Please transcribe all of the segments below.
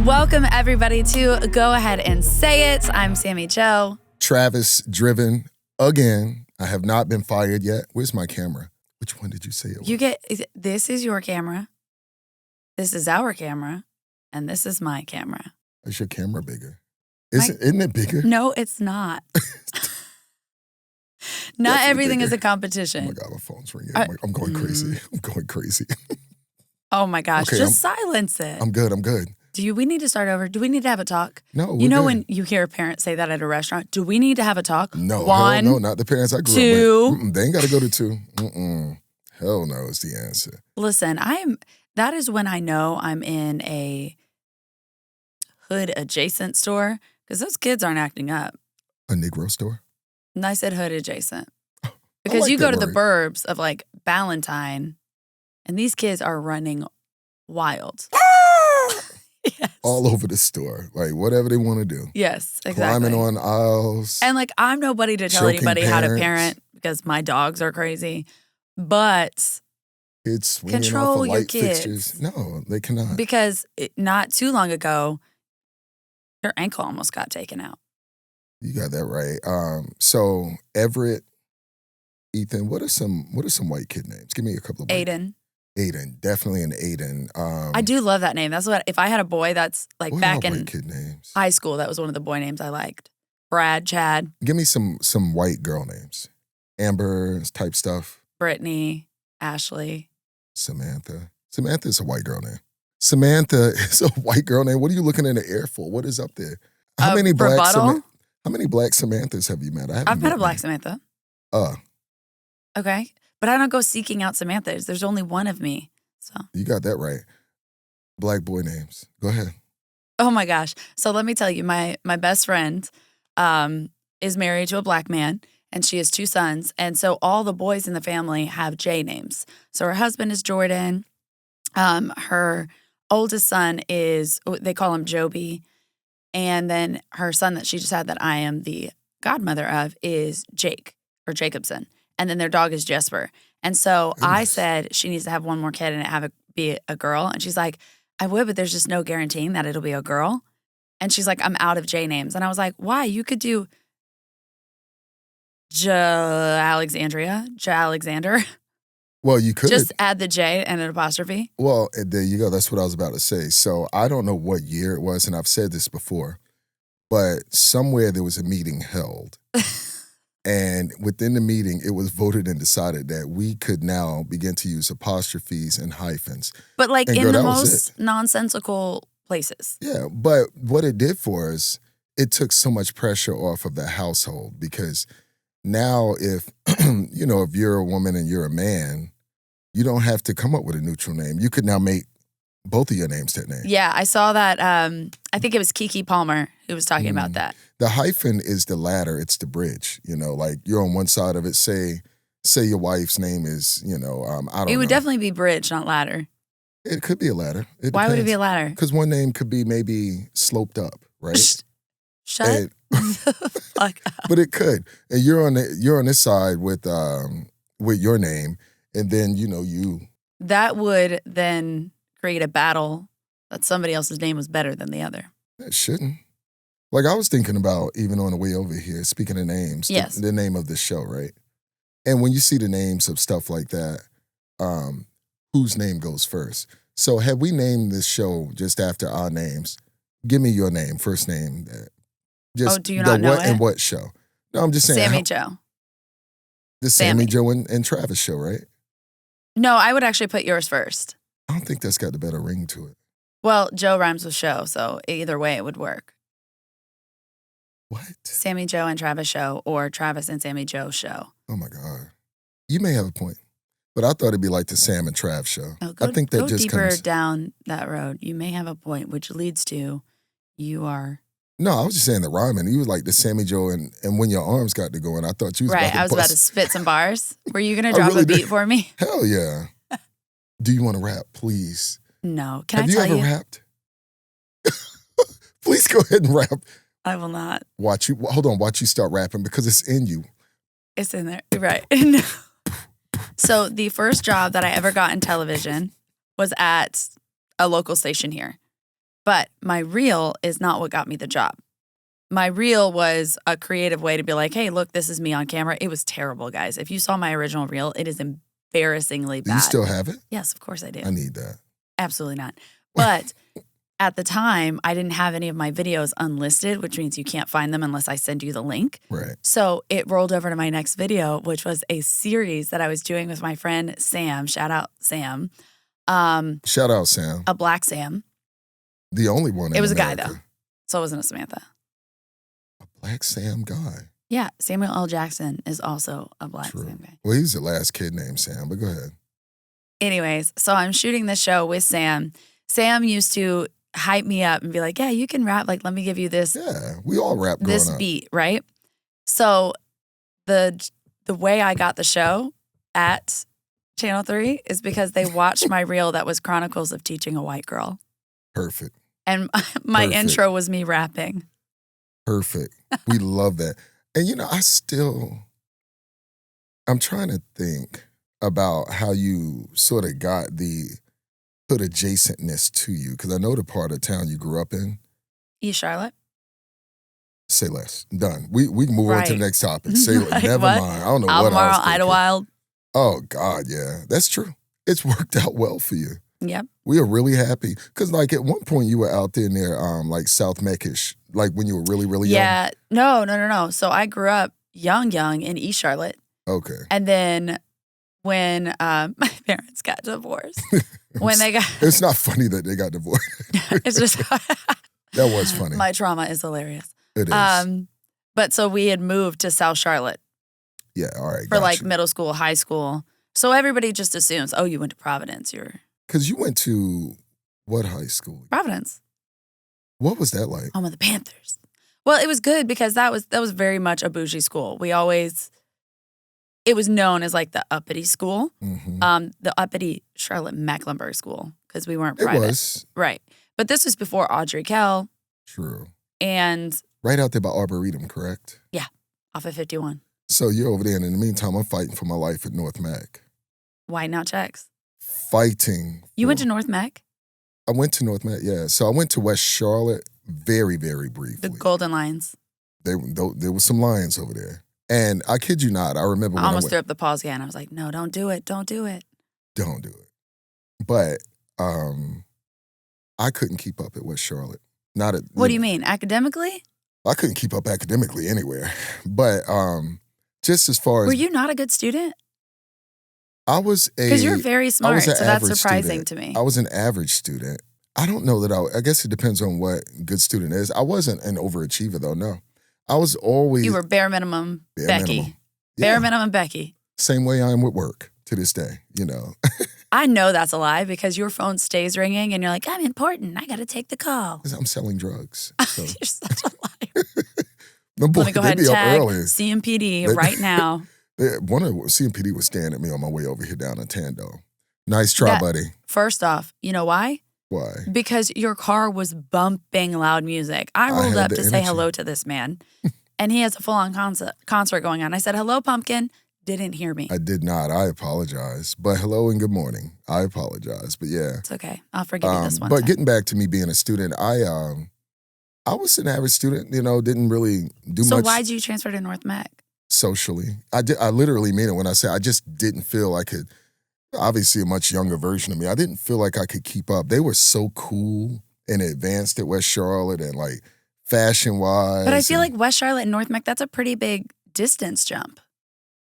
Welcome, everybody, to Go Ahead and Say It. I'm Sammi Jo. Travis, driven again. I have not been fired yet. Where's my camera? Which one did you say it was? This is your camera. This is our camera. And this is my camera. Is your camera bigger? Isn't it bigger? No, it's not. Not everything is a competition. Oh my God, my phone's ringing. I'm going crazy. I'm going crazy. Oh my gosh, Okay, just silence it. I'm good. We need to start over? Do we need to have a talk? No, You know good. when you hear a parent say that at a restaurant, do we need to have a talk? No, One, hell no, not the parents I grew two. up with. They ain't got to go to two. Hell no is the answer. Listen, that is when I know I'm in a hood adjacent store because those kids aren't acting up. A Negro store? And I said hood adjacent. Because like you go that to the word. burbs of like Ballantyne and these kids are running wild. Yes. All over the store. Like whatever they want to do. Yes, exactly. Climbing on aisles. And like I'm nobody to tell Choking anybody how to parents. parent because my dogs are crazy. But Kids swinging control off of your light kids. fixtures. No, they cannot. because not too long ago, your ankle almost got taken out. You got that right. So Everett, Ethan, what are some white kid names? Give me a couple of white. Aiden, definitely an Aiden. I do love that name. That's what if I had a boy that's like what back are in white kid names? high school, that was one of the boy names I liked. Brad, Chad, Give me some white girl names. Amber type stuff. Brittany, Ashley. Samantha. Samantha is a white girl name. Samantha is a white girl name. What are you looking in the air for? What is up there? How many black Samanthas have you met? I've met a black Samantha. Okay. But I don't go seeking out Samanthas. There's only one of me. So You got that right. Black boy names. Go ahead. oh my gosh. So let me tell you, my best friend is married to a black man and she has 2 sons. And so all the boys in the family have J names. So her husband is Jordan. Her oldest son is, they call him Joby. And then her son that she just had that I am the godmother of is Jake or Jacobson. And then their dog is Jesper. And so I said she needs to have one more kid and be a girl. And she's like, I would, but there's just no guaranteeing that it'll be a girl. And she's like, I'm out of J names. And I was like, why? You could do Alexandria, Alexander. Well, you could. Just add the J and an apostrophe. Well, there you go. That's what I was about to say. So I don't know what year it was, and I've said this before, but somewhere there was a meeting held. And within the meeting, it was voted and decided that we could now begin to use apostrophes and hyphens. But like And in girl, the that was most nonsensical places. Yeah, but what it did for us, it took so much pressure off of the household because now if, if you're a woman and you're a man, you don't have to come up with a neutral name. You could now make both of your names that name. Yeah, I saw that. I think it was Kiki Palmer who was talking about that. The hyphen is the ladder. It's the bridge. Like you're on one side of it. Say your wife's name is, I don't know. It would definitely be bridge, not ladder. It could be a ladder. Why would it be a ladder? Because one name could be maybe sloped up, right? Shut the fuck up. But it could. And you're on this side with your name, and then you. That would then create a battle that somebody else's name was better than the other. That shouldn't. Like I was thinking about even on the way over here, speaking of names, yes. the name of the show, right? And when you see the names of stuff like that, whose name goes first? So had we named this show just after our names, give me your name, first name. Do you not know what it? And what show? No, I'm just saying. Sammi Jo. The Sammi Jo and Travis show, right? No, I would actually put yours first. I don't think that's got the better ring to it. Well, Joe rhymes with show, so either way it would work. What? Sammi Jo and Travis show or Travis and Sammi Jo show. Oh my God. You may have a point. But I thought it'd be like the Sam and Trav show. Oh, I think that go just deeper comes down that road. You may have a point, which leads to you are. No, I was just saying the rhyming. You was like the Sammi Jo and when your arms got to going, I thought you was right. about to I was about to spit some bars. Were you gonna drop a beat for me? Hell yeah. Do you want to rap, please? No. Can Have I tell you ever rapped? Please go ahead and rap. I will not. Hold on, watch you start rapping because it's in you. It's in there. Right. No. So the first job that I ever got in television was at a local station here. But my reel is not what got me the job. My reel was a creative way to be like, hey, look, this is me on camera. It was terrible, guys. If you saw my original reel, it is embarrassingly Do bad. you still have it? Yes, of course I do. I need that. Absolutely not. But at the time, I didn't have any of my videos unlisted, which means you can't find them unless I send you the link. Right. So it rolled over to my next video, which was a series that I was doing with my friend Sam. Shout out Sam. Shout out Sam. A black Sam. The only one in It was America. a guy, though. So it wasn't a Samantha. A black Sam guy. Yeah, Samuel L. Jackson is also a black True. Sam guy. Well, he's the last kid named Sam, but go ahead. Anyways, so I'm shooting this show with Sam. Sam used to hype me up and be like, yeah, you can rap. Like, let me give you this Yeah, we all rap growing this up. beat, right? So the way I got the show at Channel 3 is because they watched my reel that was Chronicles of Teaching a White Girl. Perfect. And my Perfect. intro was me rapping. Perfect. We love that. And you know, I'm trying to think about how you sort of got the hood adjacentness to you, because I know the part of town you grew up in. East Charlotte. Say less. Done. We can move on to the Right. next topic. Say Right, never what? mind. I don't know what I Albemarle, was thinking. Idlewild. Oh God, yeah, that's true. It's worked out well for you. Yep. We are really happy because, like, at one point you were out there near, like South Meckish, like when you were really, really young. Yeah. No. So I grew up young in East Charlotte. Okay. And then when my parents got divorced, when they got, It's not funny that they got divorced. it's just, That was funny. my trauma is hilarious. It is. But so we had moved to South Charlotte Yeah. All right. for like middle school, high school. So everybody just assumes, oh, you went to Providence. You're Because you went to what high school? Providence, What was that like? home of the Panthers. Well, it was good because that was very much a bougie school. It was known as like the uppity school, Mm-hmm. the uppity Charlotte Mecklenburg school, because we weren't It private. was Right. But this was before Audrey Kell true. and Right out there by Arboretum, correct? off of 51. So you're over there, and in the meantime, I'm fighting for my life at North Mac. White Out Checks. Fighting. You went for- to North Mac? I went to North Mac, yeah. So I went to West Charlotte very, very briefly. The Golden Lions. There was some lions over there. And I kid you not, I remember when I I almost went. threw up the pause again. I was like, no, don't do it. Don't do it. Don't do it. But I couldn't keep up at West Charlotte. Not at. What do you mean? Academically? I couldn't keep up academically anywhere. But just as far as Were you not a good student? I was a, Because you're very smart, was so an that's average surprising student. to me. I was an average student. I don't know that I guess it depends on what good student is. I wasn't an overachiever though, no. I was always You were bare minimum bare Becky. minimum. Bare Yeah, minimum Becky. same way I am with work to this day, you know. I know that's a lie because your phone stays ringing and you're like, I'm important. I got to take the call. 'Cause I'm selling drugs. So You're such a liar. the boy, Let me go they ahead be and up tag early. CMPD They- right now. One of CMPD was staring at me on my way over here down in Tando. Nice try, Yeah. buddy. First off, you know why? Why? Because your car was bumping loud music. I rolled had up the to say energy. hello to this man, and he has a full-on concert going on. I said, hello, pumpkin. Didn't hear me. I did not. I apologize. But hello and good morning. I apologize. But yeah. It's okay. I'll forgive you this one But time. getting back to me being a student, I was an average student, you know, didn't really do So much why'd you transfer to North Mac? socially. I literally mean it when I say I just didn't feel I could, obviously a much younger version of me, I didn't feel like I could keep up. They were so cool and advanced at West Charlotte and like fashion-wise. But I feel and- like West Charlotte and North Mac, that's a pretty big distance jump.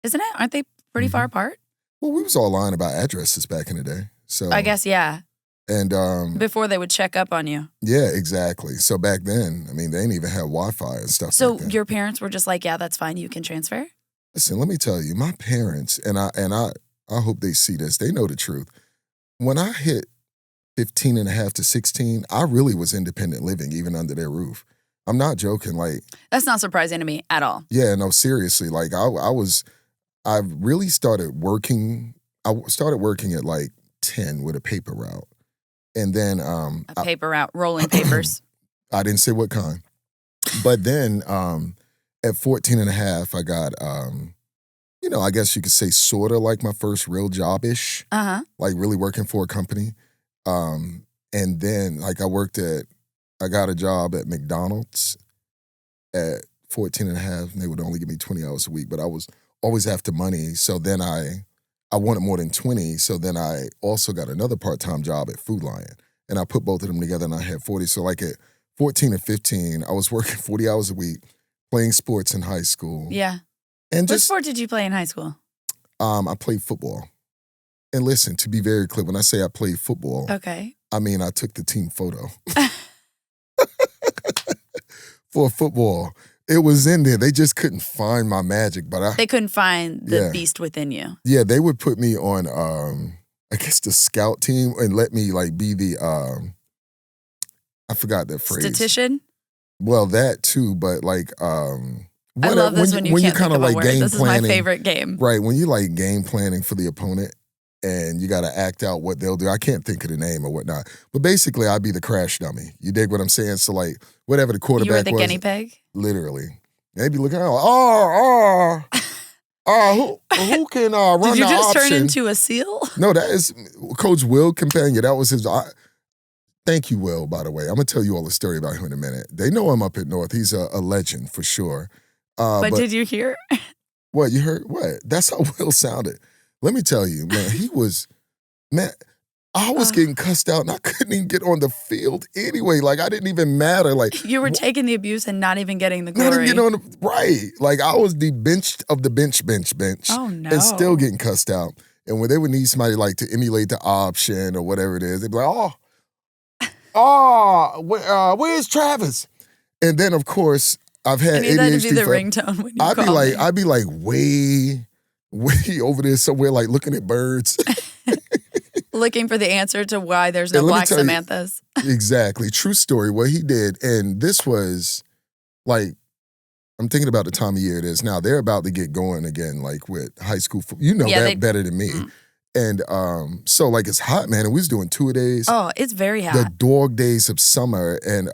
Isn't it? Aren't they pretty far apart? Well, we was all lying about addresses back in the day. So I guess, yeah. And Before they would check up on you. yeah, exactly. So back then, I mean, they didn't even have Wi-Fi and stuff So like that. your parents were just like, yeah, that's fine. You can transfer? Listen, let me tell you, my parents, and I hope they see this, they know the truth. When I hit 15 and a half to 16, I really was independent living, even under their roof. I'm not joking. Like, That's not surprising to me at all. yeah, no, seriously. Like, I really started working. I started working at like 10 with a paper route. And then A paper route, rolling papers. I didn't say what kind. But then at 14 and a half, I got, you know, I guess you could say sort of like my first real job-ish, Uh-huh. like really working for a company. And then like I worked at I got a job at McDonald's at 14 and a half, and they would only give me 20 hours a week, but I was always after money. So then I wanted more than 20, so then I also got another part-time job at Food Lion, and I put both of them together, and I had 40. So like at 14 and 15, I was working 40 hours a week, playing sports in high school. Yeah. And What sport did you play in high school? I played football. And listen, to be very clear, when I say I played football, Okay. I mean I took the team photo. For football. It was in there. They just couldn't find my magic, but They couldn't find the beast within you. Yeah, they would put me on I guess the scout team and let me like be the I forgot that phrase. Statistician? Well, that too, but like I love this when you can't think of a word. This is my favorite game. Right, when you like game planning for the opponent and you got to act out what they'll do. I can't think of the name or whatnot. But basically, I'd be the crash dummy. You dig what I'm saying? So like, whatever the quarterback was. You were the guinea pig? Literally. They'd be looking out, who can run the option? Did you just turn into a seal? No, that is Coach Will Campagna. That was his... Thank you, Will, by the way. I'm going to tell you all the story about him in a minute. They know him up at North. He's a legend for sure. But did you hear? What, you heard? What? That's how Will sounded. Let me tell you, man, I was getting cussed out and I couldn't even get on the field anyway. Like, I didn't even matter. Like, you were taking the abuse and not even getting the glory. Not even getting on the, right. Like, I was the bench of the bench. Oh, no. And still getting cussed out. And when they would need somebody like to emulate the option or whatever it is, they'd be like, where's Travis? And then, of course, I've had ADHD. That'd be the ringtone when you I'd be like way over there somewhere, like looking at birds. Looking for the answer to why there's no black Samanthas. Exactly. True story, what he did. And this was like, I'm thinking about the time of year it is now. They're about to get going again, like with high school. You know that better than me. And so like it's hot, man. And we was doing 2-a-days. Oh, it's very hot. The dog days of summer. And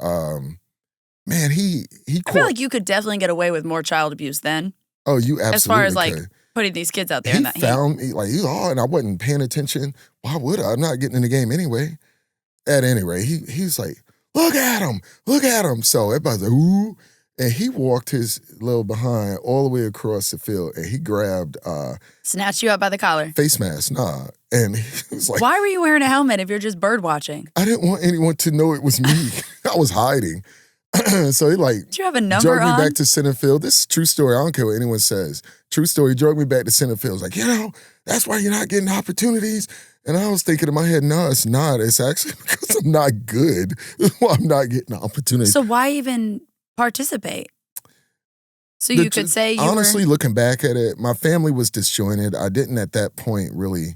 man, he I feel like you could definitely get away with more child abuse then. Oh, you absolutely as far as like could. Putting these kids out there in that heat. He found me like, and I wasn't paying attention. Why would I? I'm not getting in the game anyway. At any rate, he was like, look at him. So everybody's like, ooh. And he walked his little behind all the way across the field and he grabbed snatched you up by the collar. Face mask, nah. And he was like, why were you wearing a helmet if you're just bird watching? I didn't want anyone to know it was me. I was hiding. So he like, did you have a number drug me back to center field. This is a true story. I don't care what anyone says. True story. He drug me back to center field. He was like, that's why you're not getting opportunities. And I was thinking in my head, no, it's not. It's actually because I'm not good. That's why I'm not getting opportunities. So why even participate? So you could say you honestly, looking back at it, my family was disjointed. I didn't at that point really,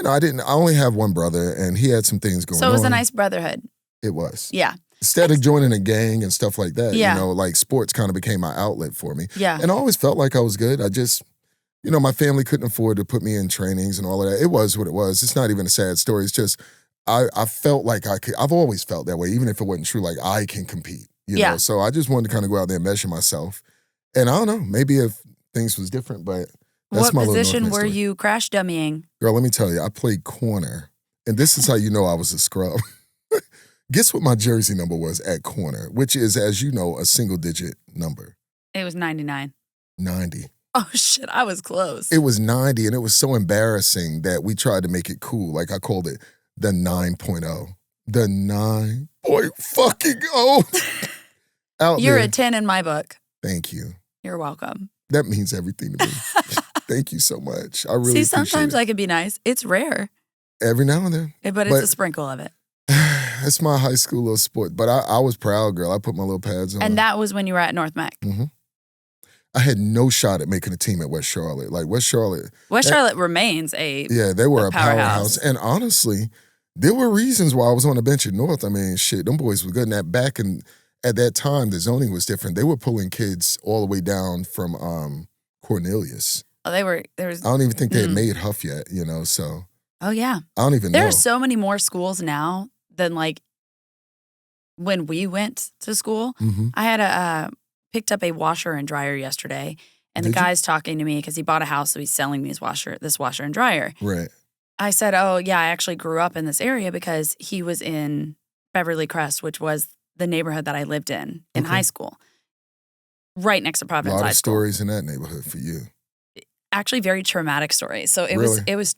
I only have one brother and he had some things going on. So it was a nice brotherhood. It was. Yeah. Instead of joining a gang and stuff like that, yeah. Like sports kind of became my outlet for me. Yeah. And I always felt like I was good. I just, my family couldn't afford to put me in trainings and all of that. It was what it was. It's not even a sad story. It's just, I felt like I could, I've always felt that way, even if it wasn't true, like I can compete, you know? So I just wanted to kind of go out there and measure myself. And I don't know, maybe if things was different, but that's my little position were story. you crash dummying? Girl, let me tell you, I played corner. And this is how you know I was a scrub. Guess what my jersey number was at corner, which is, as you know, a single-digit number. It was 99. 90. Oh, shit, I was close. It was 90, and it was so embarrassing that we tried to make it cool. Like, I called it the 9.0. The 9 fucking oh. You're a 10 in my book. Thank you. You're welcome. That means everything to me. Thank you so much. I really See, appreciate sometimes it. I can be nice. It's rare. Every now and then. But it's a sprinkle of it. It's my high school little sport. But I was proud, girl. I put my little pads on. And that was when you were at North Mac. Mm-hmm. I had no shot at making a team at West Charlotte. Like, West Charlotte remains a they were a powerhouse. And honestly, there were reasons why I was on the bench at North. I mean, shit, them boys were good. And at that time, the zoning was different. They were pulling kids all the way down from Cornelius. Oh, I don't even think they had made Huff yet, so. Oh, yeah. I don't even know. There are so many more schools now than, like, when we went to school. Mm-hmm. I had picked up a washer and dryer yesterday, and the guy's talking to me because he bought a house, so he's selling this washer and dryer. Right. I said, oh, yeah, I actually grew up in this area because he was in Beverly Crest, which was the neighborhood that I lived in Okay. high school, right next to A Providence lot High of School. stories in that neighborhood for you. Actually, very traumatic stories. So it Really? was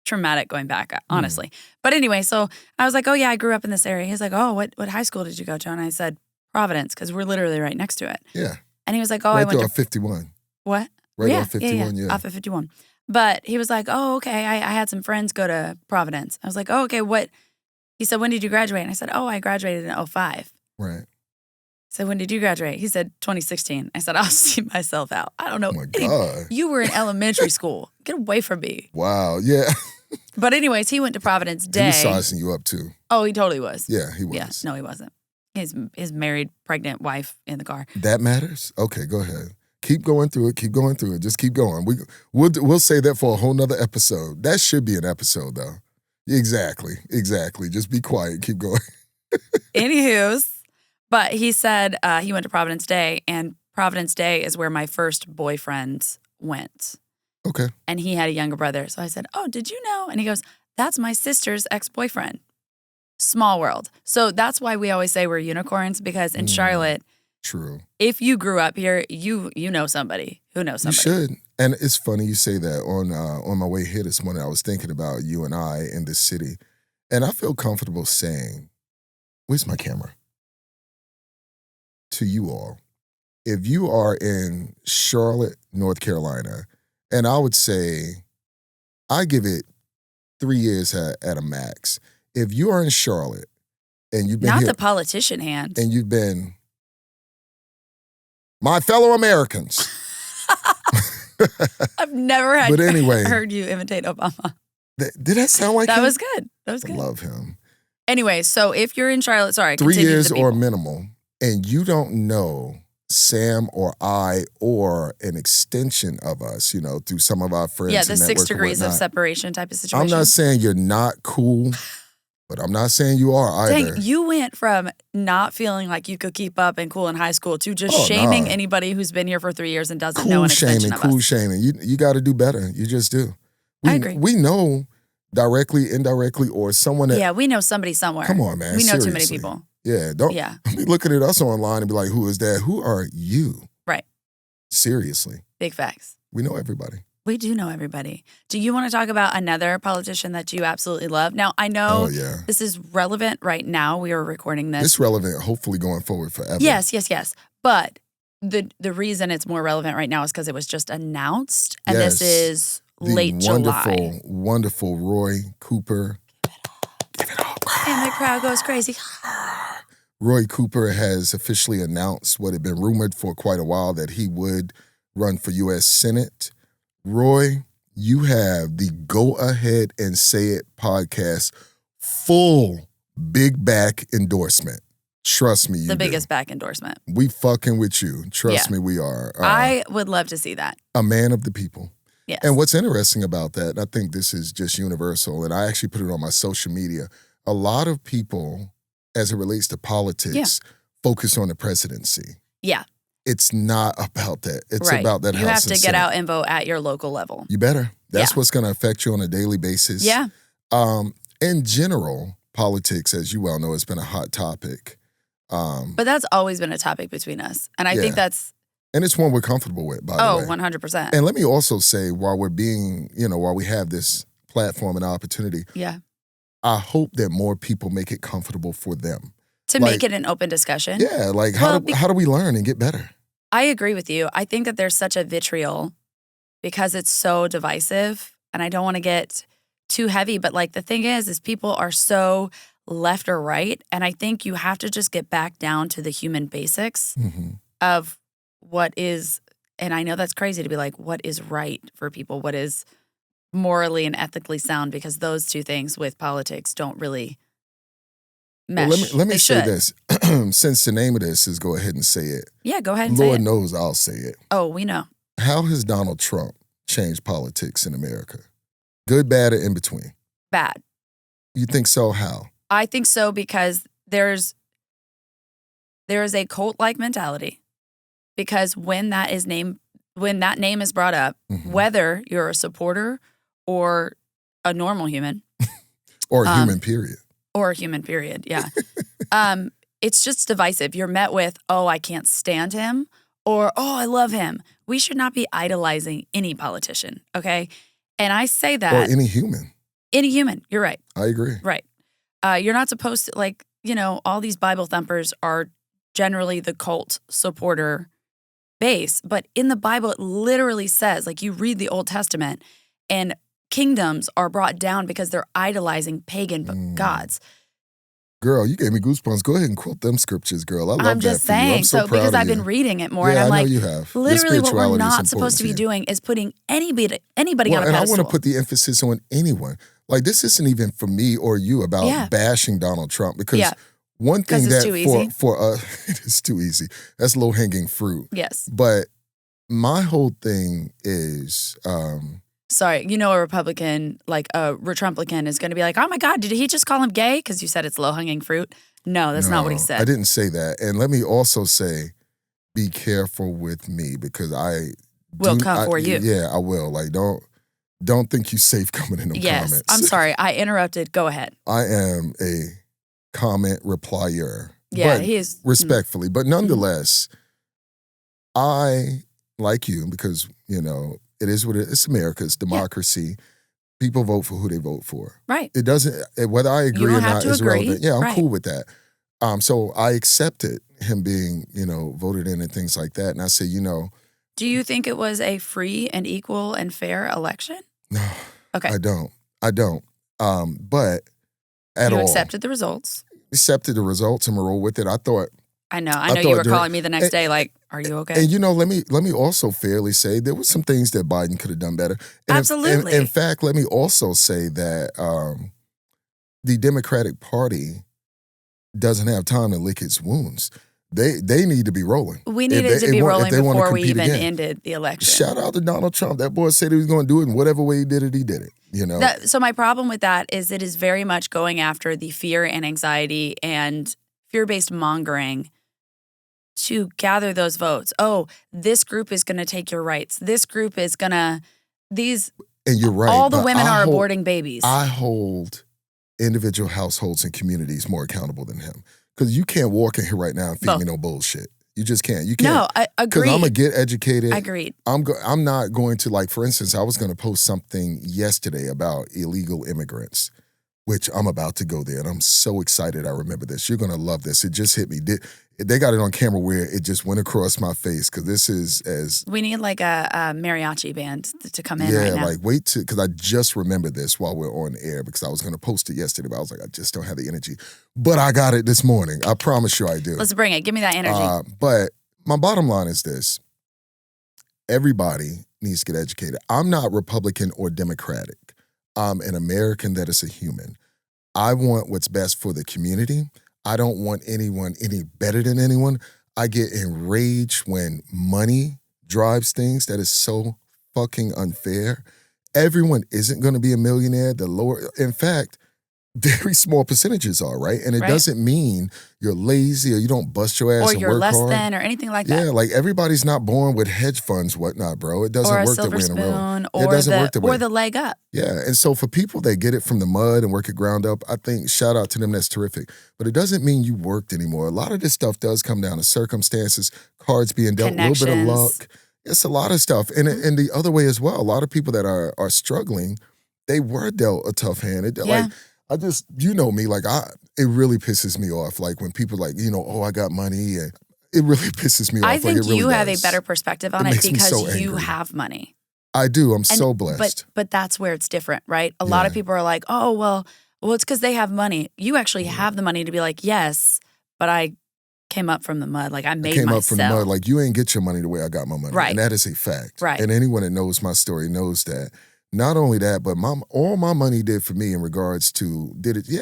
traumatic going back, Hmm. honestly. But anyway, so I was like, oh yeah, I grew up in this area. He's like, oh, what high school did you go to? And I said, Providence, because we're literally right next to it. Yeah. And he was like, oh, I Right went there to on 51. what? Right yeah, off 51, yeah. off of 51. But he was like, oh, okay, I had some friends go to Providence. I was like, oh, okay, what? He said, when did you graduate? And I said, oh, I graduated in 2005. Right. So when did you graduate? He said 2016. I said, I'll see myself out. I don't know. Oh my God. You were in elementary school. Get away from me. Wow. Yeah. But anyways, he went to Providence He Day. was sizing you up too. Oh, he totally was. Yeah, he was. Yeah, no, he wasn't. His married, pregnant wife in the car. That matters? Okay, go ahead. Keep going through it. Keep going through it. Just keep going. We'll say that for a whole nother episode. That should be an episode, though. Exactly. Just be quiet. Keep going. Anywho's, but he said he went to Providence Day, and Providence Day is where my first boyfriend went. Okay. And he had a younger brother. So I said, oh, did you know? And he goes, that's my sister's ex-boyfriend. Small world. So that's why we always say we're unicorns, because in Charlotte, True. if you grew up here, you know somebody who knows somebody. You should. And it's funny you say that. On my way here this morning, I was thinking about you and I in this city. And I feel comfortable saying, where's my camera? To you all, if you are in Charlotte, North Carolina, and I would say I give it 3 years at a max. If you are in Charlotte and you've been Not here, the politician hand. and you've been my fellow Americans. I've never But anyway. heard you imitate Obama. Did that sound like That him? was good. That was I good. love him. Anyway, so if you're in Charlotte, sorry, 3 continue years the or people. minimal, and you don't know Sam or I or an extension of us, through some of our friends. Yeah, the and 6 network or degrees of whatnot. separation type of situation. I'm not saying you're not cool, but I'm not saying you are either. Dang, you went from not feeling like you could keep up and cool in high school to just Oh, shaming nah. anybody who's been here for 3 years and doesn't know an Cool extension of us. shaming. You got to do better. You just do. I agree. We know directly, indirectly, or someone that. Yeah, we know somebody somewhere. Come on, man. We know too many seriously. people. Yeah, don't be looking at us online and be like, who is that? Who are you? Right. Seriously. Big facts. We know everybody. We do know everybody. Do you want to talk about another politician that you absolutely love? Now, I know Oh, yeah. this is relevant right now. We are recording this. It's relevant, hopefully going forward forever. Yes. But the reason it's more relevant right now is because it was just announced, and Yes. this is The late July. wonderful Roy Cooper. Give it all. And the crowd goes crazy. Roy Cooper has officially announced what had been rumored for quite a while, that he would run for U.S. Senate. Roy, you have the Go Ahead and Say It podcast full big back endorsement. Trust me, you The do. biggest back endorsement. We fucking with you. Trust me, we are. I would love to see that. A man of the people. Yes. And what's interesting about that, and I think this is just universal, and I actually put it on my social media, a lot of people, as it relates to politics, focus on the presidency. Yeah. It's not about that. It's right. about that You House have and to get Senate. out and vote at your local level. You better. That's Yeah. what's going to affect you on a daily basis. Yeah. In general, politics, as you well know, has been a hot topic. But that's always been a topic between us. And I Yeah. think that's, And it's one we're comfortable with, by the way. 100%. And let me also say, while we have this platform and opportunity, yeah. I hope that more people make it comfortable for them. To make it an open discussion. Yeah, like Well, how do we learn and get better? I agree with you. I think that there's such a vitriol because it's so divisive, and I don't want to get too heavy, but like the thing is people are so left or right, and I think you have to just get back down to the human basics of what is, and I know that's crazy to be like, what is right for people? What is morally and ethically sound? Because those two things with politics don't really mesh. Well, let me They say should. this. Since the name of this is Go Ahead and Say It, Yeah, go ahead and Lord say it. knows I'll say it. Oh, we know. How has Donald Trump changed politics in America? Good, bad, or in between? Bad. You think so? How? I think so because there is a cult-like mentality. Because when that name is brought up, whether you're a supporter or a normal human, Or human, period. or a human, period, yeah, it's just divisive. You're met with, oh, I can't stand him, or, oh, I love him. We should not be idolizing any politician, okay? And I say that. Or any human. Any human, you're right. I agree. Right. You're not supposed to, like, all these Bible thumpers are generally the cult supporter base. But in the Bible, it literally says, like, you read the Old Testament, and kingdoms are brought down because they're idolizing pagan gods. Girl, you gave me goosebumps. Go ahead and quote them scriptures, girl. I love I'm just that for you. saying. I'm so proud because of I've you. been reading it more, Yeah, and I'm I know like, you have. Your literally, what we're spirituality is not supposed to be important doing is putting anybody on a and pedestal. I want to put the emphasis on anyone. Like, this isn't even for me or you about bashing Donald Trump, because one thing it's that too easy. for us, it is too easy. That's low hanging fruit. Yes. But my whole thing is, sorry, a Republican, like a Trumplican, is going to be like, oh my God, did he just call him gay? Because you said it's low hanging fruit. No, that's not what he said. I didn't say that. And let me also say, be careful with me, because I will come for you. Yeah, I will. Like, don't think you safe coming in them comments. I'm sorry, I interrupted. Go ahead. I am a comment replier. Yeah, but he is. Respectfully. But nonetheless, I, like you, because, it is what it is. It's America. It's democracy. People vote for who they vote for. Right. It doesn't, whether I agree or not is relevant. Yeah, I'm cool with that. So I accepted him being, voted in and things like that. And I say, do you think it was a free and equal and fair election? No. Okay. I don't. But at all. You accepted the results. Accepted the results and roll with it. I know you were calling me the next day like, are you okay? And let me also fairly say there was some things that Biden could have done better. And absolutely. In fact, let me also say that the Democratic Party doesn't have time to lick its wounds. They need to be rolling. We needed to be rolling before we even ended the election. Shout out to Donald Trump. That boy said he was going to do it, and whatever way he did it, he did it. So my problem with that is it is very much going after the fear and anxiety and fear-based mongering to gather those votes. Oh, this group is going to take your rights. This group is going to And you're right. All the women are aborting babies. I hold individual households and communities more accountable than him. Because you can't walk in here right now and feed me no bullshit. You just can't. You can't. No, I agree. Because I'm going to get educated. Agreed. I'm not going to, like, for instance, I was going to post something yesterday about illegal immigrants, which I'm about to go there. And I'm so excited I remember this. You're going to love this. It just hit me. They got it on camera where it just went across my face, because this is as... We need like a mariachi band to come in right now. Yeah, like because I just remembered this while we're on air, because I was going to post it yesterday, but I was like, I just don't have the energy. But I got it this morning. I promise you I do. Let's bring it. Give me that energy. But my bottom line is this. Everybody needs to get educated. I'm not Republican or Democratic. I'm an American that is a human. I want what's best for the community. I don't want anyone any better than anyone. I get enraged when money drives things. That is so fucking unfair. Everyone isn't going to be a millionaire. In fact, very small percentages are, right? And it doesn't mean you're lazy or you don't bust your ass or and you're work less hard. than or anything like that. Yeah, like everybody's not born with hedge funds, whatnot, bro. It doesn't work that way in the world. Or it doesn't work that way. Or the leg up. Yeah, and so for people that get it from the mud and work it ground up, I think shout out to them, that's terrific. But it doesn't mean you worked anymore. A lot of this stuff does come down to circumstances, cards being dealt, a little bit of luck. It's a lot of stuff. And the other way as well, a lot of people that are struggling, they were dealt a tough hand. Like, I just, me, like, it really pisses me off. Like when people like, oh, I got money, and it really pisses me off. I think like, it really you have does. a better perspective on it because you have money. I do. I'm so blessed. But that's where it's different, right? A lot of people are like, oh, well, it's because they have money. You actually have the money to be like, yes, but I came up from the mud. Like I made myself. Came up from the mud. Like you ain't get your money the way I got my money. Right. And that is a fact. Right. And anyone that knows my story knows that. Not only that, but all my money did for me in regards to,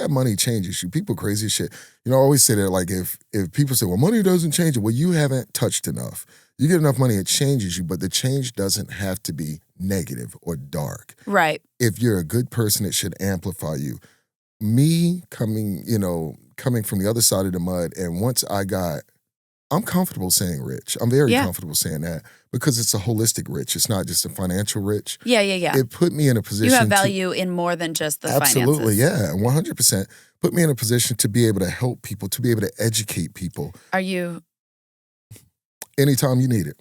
money changes you. People crazy as shit. I always say that, like, if people say, well, money doesn't change it, well, you haven't touched enough. You get enough money, it changes you, but the change doesn't have to be negative or dark. Right. If you're a good person, it should amplify you. Me coming from the other side of the mud, and once I'm I'm comfortable saying rich. I'm very Yeah. comfortable saying that because it's a holistic rich. It's not just a financial rich. Yeah. It put me in a position You have value in more than just the absolutely, finances. yeah, 100%. Put me in a position to be able to help people, to be able to educate people Are you? anytime you need it.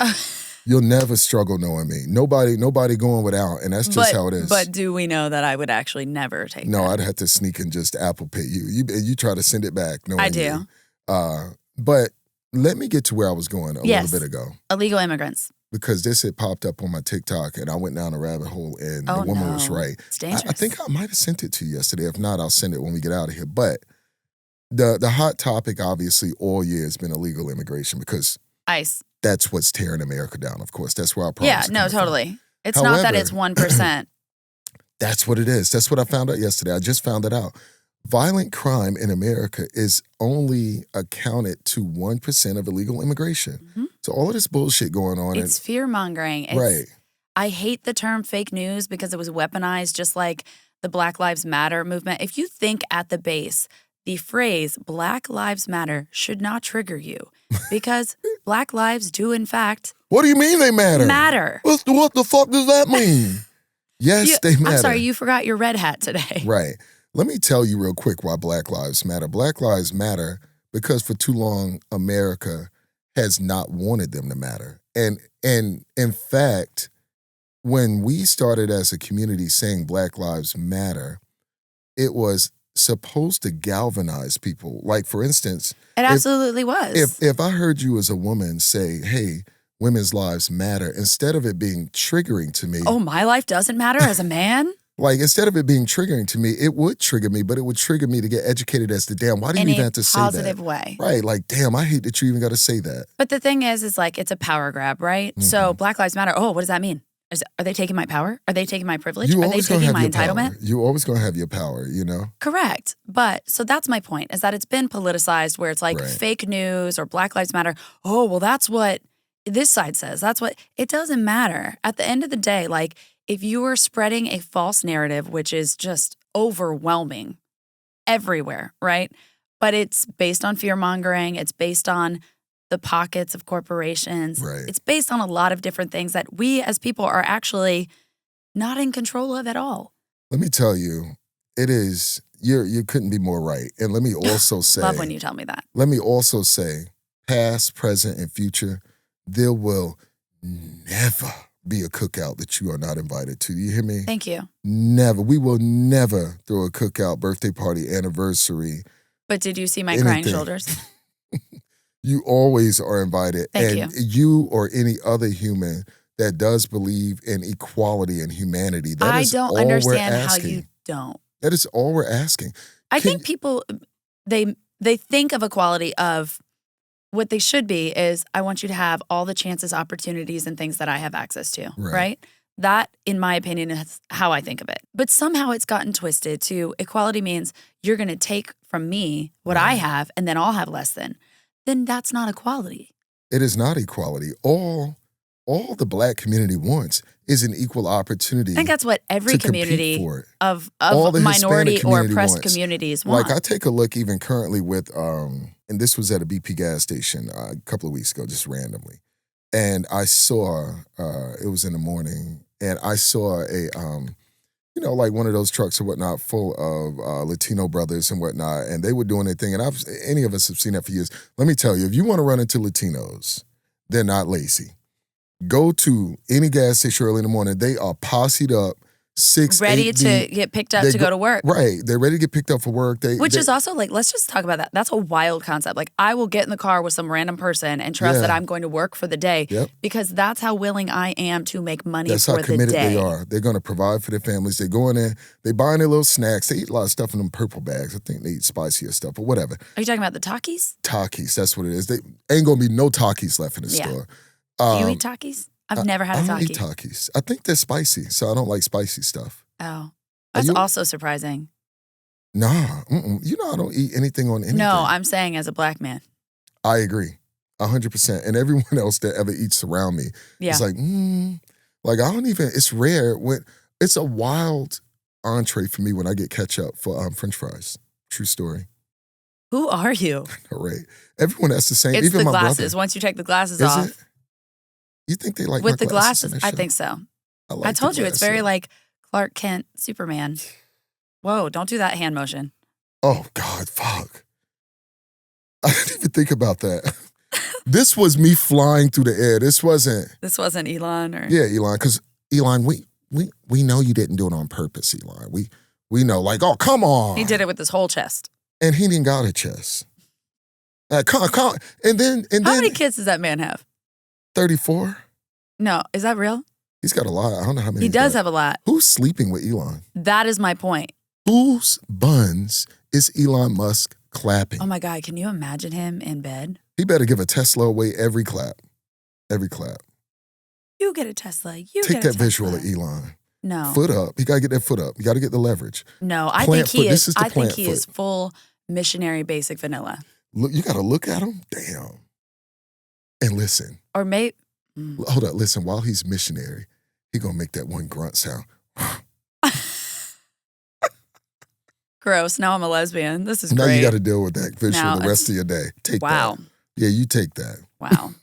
You'll never struggle knowing me. Nobody going without, and that's just how it is. But do we know that I would actually never take No, that? I'd have to sneak and just Apple Pay you. You try to send it back knowing I do. you. But let me get to where I was going a little bit ago. Illegal immigrants. Because this had popped up on my TikTok, and I went down a rabbit hole, and the woman was right. It's dangerous. I think I might have sent it to you yesterday. If not, I'll send it when we get out of here. But the hot topic, obviously, all year has been illegal immigration because ICE. that's what's tearing America down, of course. That's where our problems are coming from. Totally. It's not that it's 1%. That's what it is. That's what I found out yesterday. I just found it out. Violent crime in America is only accounted to 1% of illegal immigration. Mm-hmm. So all of this bullshit going on. It's fear-mongering. Right. I hate the term fake news because it was weaponized just like the Black Lives Matter movement. If you think at the base, the phrase Black Lives Matter should not trigger you because Black lives do, in fact, what do you mean they matter? Matter. What the fuck does that mean? Yes, they matter. I'm sorry, you forgot your red hat today. Right. Let me tell you real quick why Black Lives Matter. Black Lives Matter because for too long, America has not wanted them to matter. And in fact, when we started as a community saying Black Lives Matter, it was supposed to galvanize people. Like, for instance, it absolutely was. If I heard you as a woman say, hey, women's lives matter, instead of it being triggering to me. Oh, my life doesn't matter as a man? Like, instead of it being triggering to me, it would trigger me, but it would trigger me to get educated as to, damn, why do you even have to say that? In a positive way. Right, like, damn, I hate that you even got to say that. But the thing is like, it's a power grab, right? Mm-hmm. So Black Lives Matter, what does that mean? Are they taking my power? Are they taking my privilege? Are they taking my entitlement? You're always going to have your power, you know? Correct. But, so that's my point, is that it's been politicized where it's like fake news or Black Lives Matter. Oh, well, that's what this side says. That's what, it doesn't matter. At the end of the day, like, if you are spreading a false narrative, which is just overwhelming everywhere, right? But it's based on fear-mongering. It's based on the pockets of corporations. Right. It's based on a lot of different things that we as people are actually not in control of at all. Let me tell you, it is, you couldn't be more right. And let me also say. Love when you tell me that. Let me also say, past, present, and future, there will never be a cookout that you are not invited to. You hear me? Thank you. Never. We will never throw a cookout, birthday party, anniversary. But did you see my crying shoulders? You always are invited. Thank you. You or any other human that does believe in equality and humanity. I don't understand how you don't. That is all we're asking. I think people, they think of equality of what they should be is, I want you to have all the chances, opportunities, and things that I have access to, right? That, in my opinion, is how I think of it. But somehow it's gotten twisted to equality means you're going to take from me what I have and then I'll have less than. Then that's not equality. It is not equality. All the Black community wants is an equal opportunity. I think that's what every community of minority or oppressed communities want. Like, I take a look even currently with, and this was at a BP gas station a couple of weeks ago, just randomly. And I saw, it was in the morning, and I saw a, like one of those trucks or whatnot full of Latino brothers and whatnot, and they were doing their thing. And any of us have seen that for years. Let me tell you, if you want to run into Latinos, they're not lazy. Go to any gas station early in the morning. They are posseed up, 6, ready 8 to deep. get picked up to go to work. Right. They're ready to get picked up for work. Which is also like, let's just talk about that. That's a wild concept. Like, I will get in the car with some random person and trust that I'm going to work for the day because that's how willing I am to make money for the day. That's how committed they are. They're going to provide for their families. They go in there, they buy their little snacks. They eat a lot of stuff in them purple bags. I think they eat spicier stuff or whatever. Are you talking about the Takis? Takis, that's what it is. They ain't going to be no Takis left in the store. Do you eat Takis? I've never had a Taki. I don't eat Takis. I think they're spicy, so I don't like spicy stuff. Oh, that's also surprising. Nah, you know I don't eat anything on anything. No, I'm saying as a Black man. I agree, 100%. And everyone else that ever eats around me, it's like, like I don't even. It's rare when it's a wild entree for me when I get ketchup for French fries. True story. Who are you? All right. Everyone has the same. It's even the my glasses. brother. Once you take the glasses Is off. it? You think they like With my the glasses? glasses, I think so. I like I told the you, it's glasses. very like Clark Kent, Superman. Whoa, don't do that hand motion. Oh, God, fuck. I didn't even think about that. This was me flying through the air. This wasn't Elon or... Yeah, Elon, because Elon, we know you didn't do it on purpose, Elon. We know, like, oh, come on. He did it with his whole chest. And he didn't got a chest. Come. And then How many kids does that man have? 34. No, is that real? He's got a lot. I don't know how many. He does have a lot. Who's sleeping with Elon? That is my point. Whose buns is Elon Musk clapping? Oh my God, can you imagine him in bed? He better give a Tesla away every clap. Every clap. You get a Tesla. You Take get a that visual Tesla. of Elon. No. Foot up. You got to get that foot up. You got to get the leverage. No, I Plant think he foot. is. This is the I think plant he foot. is full missionary basic vanilla. Look, you got to look at him. Damn. And listen. Or maybe... Hold up. Listen, while he's missionary, he going to make that one grunt sound. Gross. Now I'm a lesbian. This is Now great. you got to deal with that visual Now the rest of your day. Take wow. that. Yeah, you take that. Wow.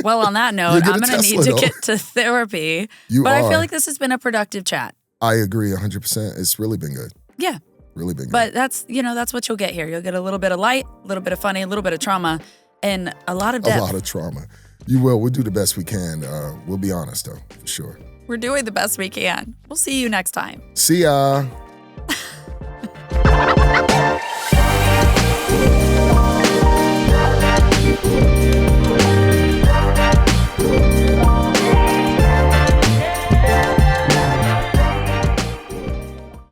Well, on that note, You'll get I'm a going to need Tesla, to though. get to therapy. You But are. I feel like this has been a productive chat. I agree 100%. It's really been good. Yeah. Really been good. But that's what you'll get here. You'll get a little bit of light, a little bit of funny, a little bit of trauma, and a lot of depth. A lot of trauma. You will. We'll do the best we can. We'll be honest, though, for sure. We're doing the best we can. We'll see you next time. See ya.